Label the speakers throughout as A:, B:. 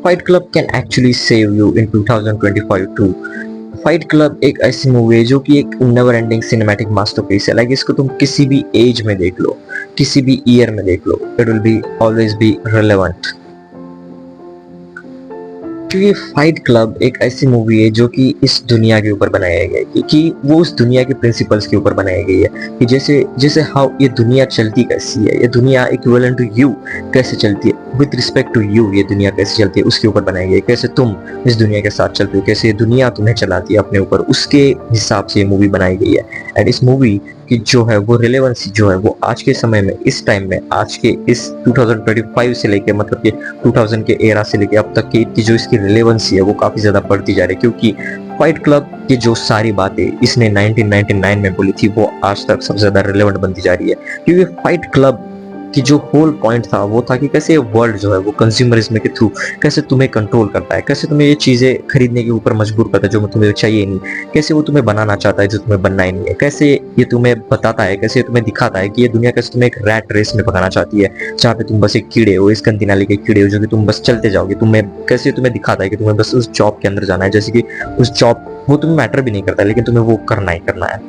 A: Fight club can actually save you in 2025 too. Fight club एक ऐसी movie है जो कि एक नेवर एंडिंग सिनेमैटिक मास्टरपीस है। लाइक इसको तुम किसी भी एज में देख लो, किसी भी ईयर में देख लो, it will be always be relevant. क्योंकि फाइट क्लब एक ऐसी मूवी है जो कि इस दुनिया के ऊपर बनाया गया है, कि वो उस दुनिया के प्रिंसिपल्स के ऊपर बनाई गई है कि जैसे जैसे हाउ ये दुनिया चलती कैसी है, ये दुनिया इक्विवेलेंट टू यू कैसे चलती है, विद रिस्पेक्ट टू यू ये दुनिया कैसे चलती है उसके ऊपर बनाई गई है। कैसे तुम इस दुनिया के साथ चलते हो, कैसे ये दुनिया तुम्हें चलाती है अपने ऊपर, उसके हिसाब से ये मूवी बनाई गई है। एंड इस मूवी की जो है वो रिलेवेंसी जो है वो आज के समय में, इस टाइम में, आज के इस 2025 से लेके मतलब कि 2000 के एरा से लेके अब तक की जो इसकी रिलेवेंसी है वो काफी ज्यादा बढ़ती जा रही है। क्योंकि फाइट क्लब की जो सारी बातें इसने 1999 में बोली थी वो आज तक सबसे ज्यादा रिलेवेंट बनती जा रही है। क्योंकि फाइट क्लब कि जो होल पॉइंट था वो था कि कैसे वर्ल्ड जो है वो कंज्यूमरिज्म के थ्रू कैसे तुम्हें कंट्रोल करता है, कैसे तुम्हें ये चीजें खरीदने के ऊपर मजबूर करता है जो तुम्हें चाहिए नहीं, कैसे वो तुम्हें बनाना चाहता है जो तुम्हें बनना ही नहीं है, कैसे ये तुम्हें बताता है, कैसे तुम्हें दिखाता है कि ये दुनिया कैसे तुम्हें एक रैट रेस में भगाना चाहती है जहाँ पे तुम बस एक कीड़े हो, इस गंदी नाली के कीड़े हो जो कि तुम बस चलते जाओगे। तुम्हें कैसे तुम्हें दिखाता है कि तुम्हें बस उस जॉब के अंदर जाना है, जैसे कि उस जॉब वो तुम्हें मैटर भी नहीं करता लेकिन तुम्हें वो करना ही करना है।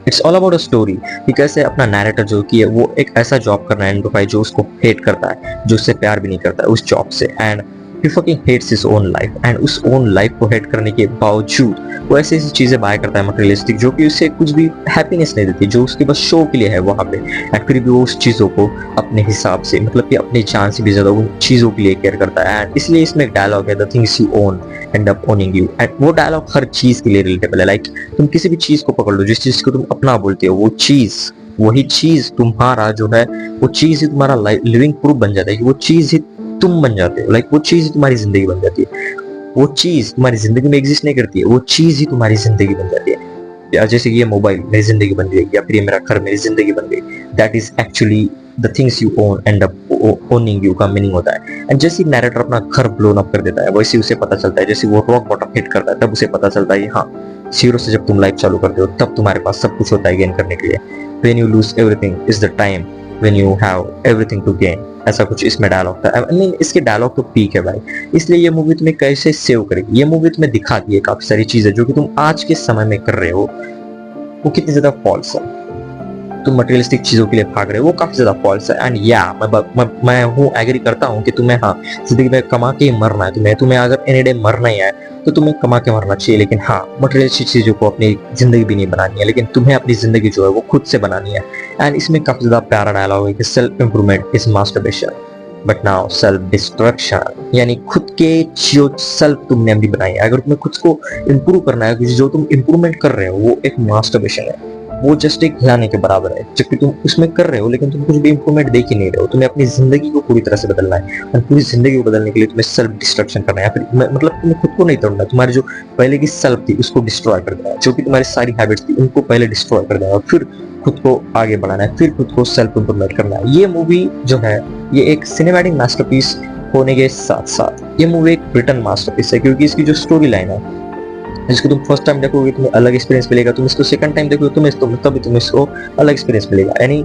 A: It's all about a story कि कैसे अपना नैरेटर जो कि है वो एक ऐसा जॉब करना है 9 to 5 जो उसको हेट करता है, जो उससे प्यार भी नहीं करता है उस जॉब से, and he fucking hates his own life. And उस ओन लाइफ को हेट करने के बावजूद वो ऐसी ऐसी चीजें बाय करता है मटेरियलिस्टिक जो कि उसे कुछ भी हैप्पीनेस नहीं देती, जो उसके बस शो के लिए है वहां पे। एंड फिर भी वो उस चीजों को अपने हिसाब से मतलब कि अपनी जान से भी ज्यादा उन चीजों के लिए केयर करता है। एंड इसलिए इसमें एक डायलॉग है, the things you own and up owning you. And वो डायलॉग हर चीज के लिए रिलेटेबल है। लाइक तुम किसी भी चीज को पकड़ लो, जिस चीज को तुम अपना बोलते हो वो चीज, वही चीज तुम्हारा जो है वो चीज ही तुम्हारा लिविंग प्रूफ बन जाता है कि वो चीज ही तुम बन जाते हो। लाइक वो चीज ही तुम्हारी जिंदगी बन जाती है। वो चीज तुम्हारी जिंदगी में एग्जिस्ट नहीं करती है, वो चीज ही तुम्हारी जिंदगी बन जाती है। या जैसे कि ये मोबाइल मेरी जिंदगी बन गई, या फिर ये मेरा घर मेरी जिंदगी बन गई, that is actually the things you own and up owning you का मीनिंग होता है। एंड जैसे नैरेटर अपना घर ब्लोन अप कर देता है वैसे उसे पता चलता है, जैसे वो रॉक बॉटम हिट करता है तब उसे पता चलता है हाँ, जीरो से जब तुम लाइफ चालू करते हो तब तुम्हारे पास सब कुछ होता है गेन करने के लिए। When you lose everything is the time when you have everything to gain. ऐसा कुछ इसमें डायलॉग था। आई मीन इसके डायलॉग तो पीक है भाई। इसलिए ये मूवी तुम्हें कैसे सेव करेगी, ये मूवी तुम्हें दिखाती है काफी सारी चीजें जो कि तुम आज के समय में कर रहे हो वो कितनी ज्यादा फॉल्स है। तुम मटेरियलिस्टिक चीजों के लिए भाग रहे हो वो काफी ज्यादा फॉल्स है। एंड या मैं हूँ एग्री करता हूँ कि तुम्हें हाँ जिंदगी में कमा के ही मरना है, तुम्हें अगर एनी डे मरना ही है तो तुम्हें कमा के मरना चाहिए। लेकिन हाँ, मटेरियलिस्टिक चीजों को अपनी जिंदगी भी नहीं बनानी है, लेकिन तुम्हें अपनी जिंदगी जो है वो खुद से बनानी है। एंड इसमें काफी ज्यादा प्यारा डायलॉग है कि self improvement is masturbation but now self destruction. यानी खुद के जो सेल्फ तुमने अभी बनाई है, अगर तुम्हें खुद को इंप्रूव करना है, जो तुम इंप्रूवमेंट कर रहे हो वो एक मास्टरबेशन है, वो जस्ट एक हिलाने के बराबर है। जबकि तुम उसमें कर रहे हो लेकिन तुम कुछ भी इंप्रूवमेंट देख ही नहीं रहे हो। तुम्हें अपनी जिंदगी को पूरी तरह से बदलना है और पूरी जिंदगी को बदलने के लिए तुम्हें सेल्फ डिस्ट्रक्शन करना है। फिर मतलब तुम्हें खुद को नहीं तोड़ना, तुम्हारी जो पहले की सेल्फ थी उसको डिस्ट्रॉय कर देना है, जो कि तुम्हारी सारी हैबिट्स थी उनको पहले डिस्ट्रॉय कर देना है, फिर खुद को आगे बढ़ाना है, फिर खुद को सेल्फ इंप्रूवमेंट करना है। ये मूवी जो है ये एक सिनेमैटिक मास्टरपीस होने के साथ साथ ये मूवी एक रिटर्न मास्टरपीस है। क्योंकि इसकी जो स्टोरी लाइन है जिसको तुम फर्स्ट टाइम देखोगे तुम्हें अलग एक्सपीरियंस मिलेगा, तुम इसको सेकंड टाइम देखोगे तभी तुम्हें इसको अलग एक्सपीरियंस मिलेगा। यानी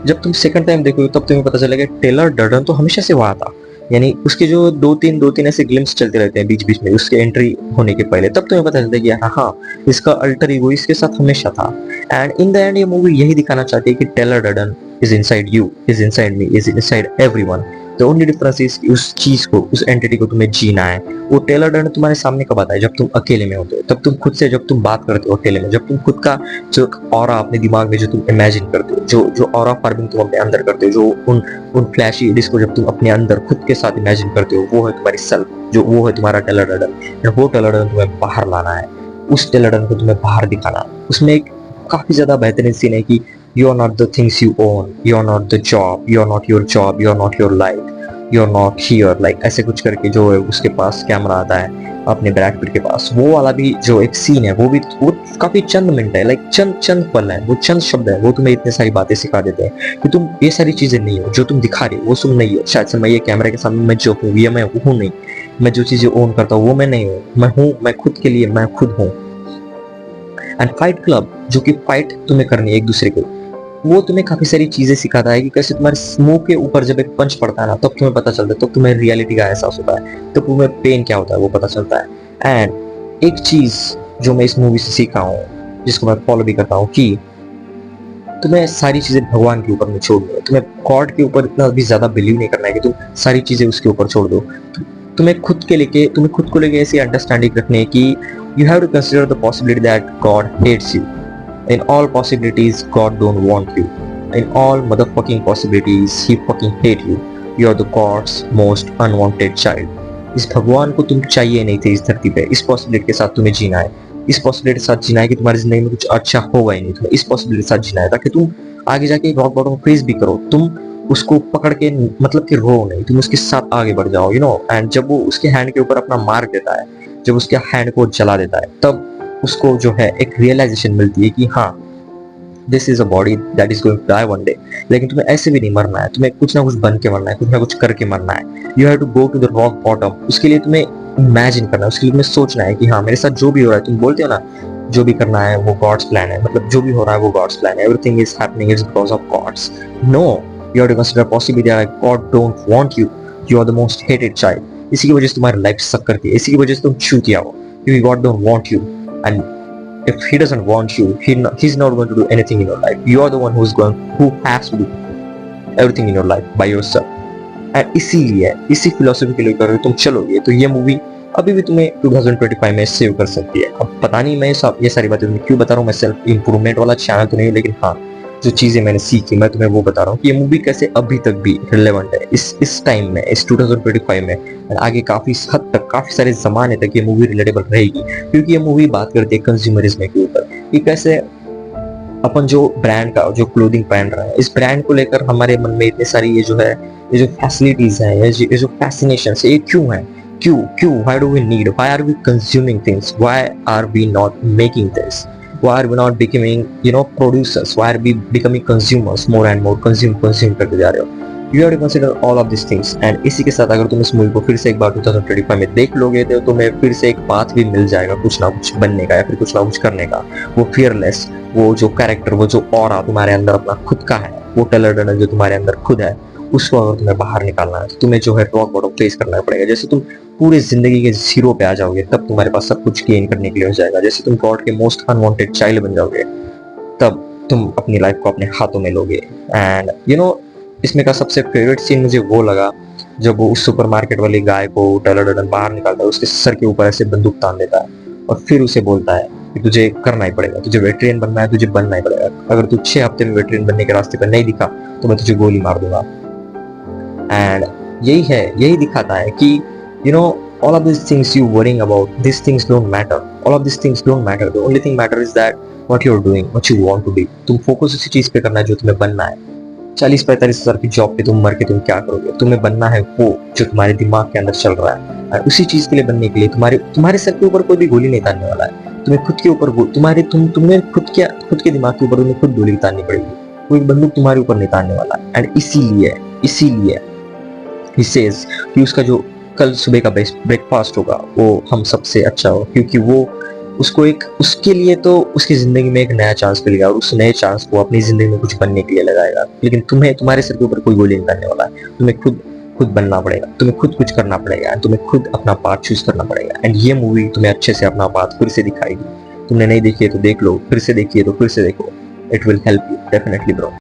A: जब तुम सेकंड टाइम देखोगे तब तुम्हें पता चलेगा टेलर डर्डन तो हमेशा से वहां था। यानी उसके जो दो तीन ऐसे ग्लिम्स चलते रहते हैं बीच बीच में उसके एंट्री होने के पहले, तब तुम्हें पता चलता है कि हाँ इसका अल्टर ईगो इसके साथ हमेशा था। एंड इन द एंड ये मूवी यही दिखाना चाहती है कि Tyler Durden is inside you, is inside me, is inside everyone. The only difference is कि उस चीज को, उस एंटिटी को तुम्हें जीना है। वो टेलर डर्डन तुम्हारे सामने कब आता है? जब तुम अकेले में होते हो, तब तुम खुद से जब तुम बात करते हो अकेले में, जब तुम खुद का जो ऑरा अपने दिमाग में जो तुम इमेजिन करते हो, जो ऑरा फार्मिंग तुम अपने अंदर करते हो, जो उन फ्लैशी इडिस को जब तुम अपने अंदर खुद के साथ इमेजिन करते हो, वो है तुम्हारी सेल्फ, जो वो है तुम्हारा टेलर डर्डन। वो टेलर डर्डन तुम्हें बाहर लाना है, उस टेलर डर्डन को तुम्हें बाहर दिखाना। उसमें एक काफी ज्यादा बेहतरीन सीन है कि you are not the things you own, you are not the job, you are not your job, you are not your life, you are not here. Like ऐसे कुछ करके जो है उसके पास कैमरा आता है अपने ब्रैड पिट के पास। वो वाला भी जो एक सीन है वो काफी चंद मिनट है, लाइक चंद पल है, वो चंद शब्द है, वो तुम्हें इतने सारी बातें सिखा देते हैं कि तुम ये सारी चीजें नहीं हो जो तुम दिखा रहे हो, वो तुम नहीं हो। शायद से मैं ये कैमरे के सामने मैं जो हूँ ये मैं हूँ नहीं, मैं जो चीजें ओन करता हूँ वो मैं नहीं हूँ, मैं खुद के लिए मैं खुद हूँ। एंड फाइट क्लब जो कि फाइट तुम्हें करनी है एक दूसरे को, वो तुम्हें काफी सारी चीजें सिखाता है कि कैसे तुम्हारे मुंह के ऊपर जब एक पंच पड़ता है ना, तब तुम्हें पता चलता है, तब तुम्हें रियलिटी का एहसास होता है, तब तुम्हें पेन क्या होता है वो पता चलता है। एंड एक चीज जो मैं इस मूवी से सीखा हूँ, जिसको मैं फॉलो भी करता हूँ, कि तुम्हें सारी चीजें भगवान के ऊपर नहीं छोड़नी है। तुम्हें गॉड के ऊपर इतना भी ज्यादा बिलीव नहीं करना है कि तुम सारी चीजें उसके ऊपर छोड़ दो। तुम्हें खुद को लेके ऐसी अंडरस्टैंडिंग रखनी है कि you have to consider the possibility that God hates you. In all possibilities God don't want you. In all motherfucking possibilities he fucking hate you. You are the God's most unwanted child. इस भगवान को तुम चाहिए नहीं थे इस धरती पे। इस पॉसिबिलिटी के साथ तुम्हें जीना है। इस पॉसिबिलिटी के साथ जीना है कि तुम्हारी जिंदगी में कुछ अच्छा होगा ही नहीं। तुम्हें इस पॉसिबिलिटी के साथ जीना है ताकि तुम आगे जाके रॉक बॉटम फेस भी करो। तुम उसको पकड़ के मतलब कि रो नहीं, तुम उसके साथ आगे बढ़ जाओ, यू नो। एंड जब वो उसके हैंड के ऊपर अपना मार्क देता है, जब उसके हैंड को जला देता है, तब उसको जो है एक रियलाइजेशन मिलती है कि हाँ, this is a body that is going to die one day. लेकिन तुम्हें ऐसे भी नहीं मरना है, तुम्हें कुछ ना कुछ बन के मरना है, कुछ ना कुछ करके मरना है। You have to go to the rock bottom. उसके लिए तुम्हें इमेजिन करना है, उसके लिए तुम्हें सोचना है कि हाँ, मेरे साथ जो भी हो रहा है, तुम बोलते हो ना, जो भी करना है वो गॉड्स प्लान है, मतलब जो भी हो रहा है वो गॉड्स प्लान है, everything is happening is because of God's. No, you have to consider possibility that God don't want you. You are the most hated child. इसी की वजह से तुम्हारी लाइफ सक करती है, इसी की वजह से तुम चूतिया हो, क्योंकि God don't want you. And if he doesn't want you, he's not going to do anything in your life. You are the one who has to do everything in your life by yourself. And इसीलिए इसी philosophy के लिए अगर तुम चलोगे तो ये movie अभी भी तुम्हें 2025 में सेव कर सकती है। अब पता नहीं मैं ये सारी बातें तुम्हें क्यों बता रहा हूँ। मैं सेल्फ इंप्रूवमेंट वाला चैनल तो नहीं हूँ, लेकिन हाँ, जो चीजें मैंने सीखी मैं तुम्हें वो बता रहा हूँ कि ये मूवी कैसे अभी तक भी रिलेवेंट है इस टाइम में, इस 2025 में। आगे काफी हद तक, काफी सारे जमाने तक ये मूवी रिलेटेबल रहेगी, क्योंकि ये मूवी बात करती है कंज्यूमरिज्म के ऊपर कि कैसे अपन जो ब्रांड का जो क्लोथिंग पहन रहा है, इस ब्रांड को लेकर हमारे मन में इतने सारी ये जो फैसिलिटीज है, ये जो फैसिनेशन है, ये क्यों है? क्यों why do we need, why are we consuming things, why are we not making this, why are we not becoming producers, why are we becoming consumers more and more, consume करते जा रहे हो। you have to consider all of these things। and इसी के साथ अगर तुम इस मूवी को फिर से एक बार 2025 में देख लोगे तो तुम्हें फिर से एक पाथ भी मिल जाएगा कुछ ना कुछ बनने का या फिर कुछ ना कुछ करने का। वो फियरलेस, वो जो कैरेक्टर, वो जो ऑरा तुम्हारे अंदर अपना खुद का है, वो टलर जो तुम्हारे अंदर खुद है, उसको अगर तुम्हें बाहर निकालना है तो तुम्हें जो है रॉक बॉटम फेस करना पड़ेगा। जैसे तुम पूरी जिंदगी के जीरो पे आ जाओगे तब तुम्हारे पास सब कुछ गेन करने के लिए हो जाएगा। जैसे तुम गॉड के मोस्ट अनवांटेड चाइल्ड बन जाओगे तब तुम अपनी लाइफ को अपने हाथों में लोगे। एंड इसमें का सबसे फेवरेट सीन मुझे वो लगा जब वो उस सुपरमार्केट वाली गाय को डलन बाहर निकालता है, उसके सर के ऊपर ऐसे बंदूक तान देता है और फिर उसे बोलता है कि तुझे करना ही पड़ेगा, तुझे वेटरियन बनना है, तुझे बनना ही पड़ेगा। अगर तू 6 हफ्ते में वेटरियन बनने के रास्ते पर नहीं दिखा तो मैं तुझे गोली मार दूंगा। एंड यही दिखाता है कि all of these things you worrying about, these things don't matter, all of these things don't matter, the only thing matter is that what you're doing, what you want to be। तुम focus उसी चीज पे करना है जो तुम्हें बनना है। 40-45 हजार की जॉब पे तुम मर के तुम क्या करोगे? तुम्हें बनना है वो जो तुम्हारे दिमाग के अंदर चल रहा है, और उसी चीज के लिए बनने के लिए तुम्हारे सर के ऊपर कोई भी गोली नहीं तानने वाला है। तुम्हें खुद के ऊपर तुम्हें खुद के दिमाग के ऊपर तुम्हें खुद गोली ताननी पड़ेगी, कोई बंदूक तुम्हारे ऊपर नहीं तानने वाला। एंड इसीलिए he says कि उसका जो कल सुबह का ब्रेकफास्ट होगा वो हम सबसे अच्छा हो, क्योंकि वो उसके लिए तो उसकी जिंदगी में एक नया चांस मिलेगा और उस नए चांस को अपनी जिंदगी में कुछ बनने के लिए लगाएगा। लेकिन तुम्हारे सर के ऊपर कोई गोली नहीं करने वाला है। तुम्हें खुद बनना पड़ेगा, तुम्हें खुद कुछ करना पड़ेगा, तुम्हें खुद अपना पाथ चूज करना पड़ेगा। एंड ये मूवी तुम्हें अच्छे से अपना पाथ फिर से दिखाएगी। तुमने नहीं देखी है तो देख लो, फिर से देखिए तो फिर से देखो, it will help you definitely bro.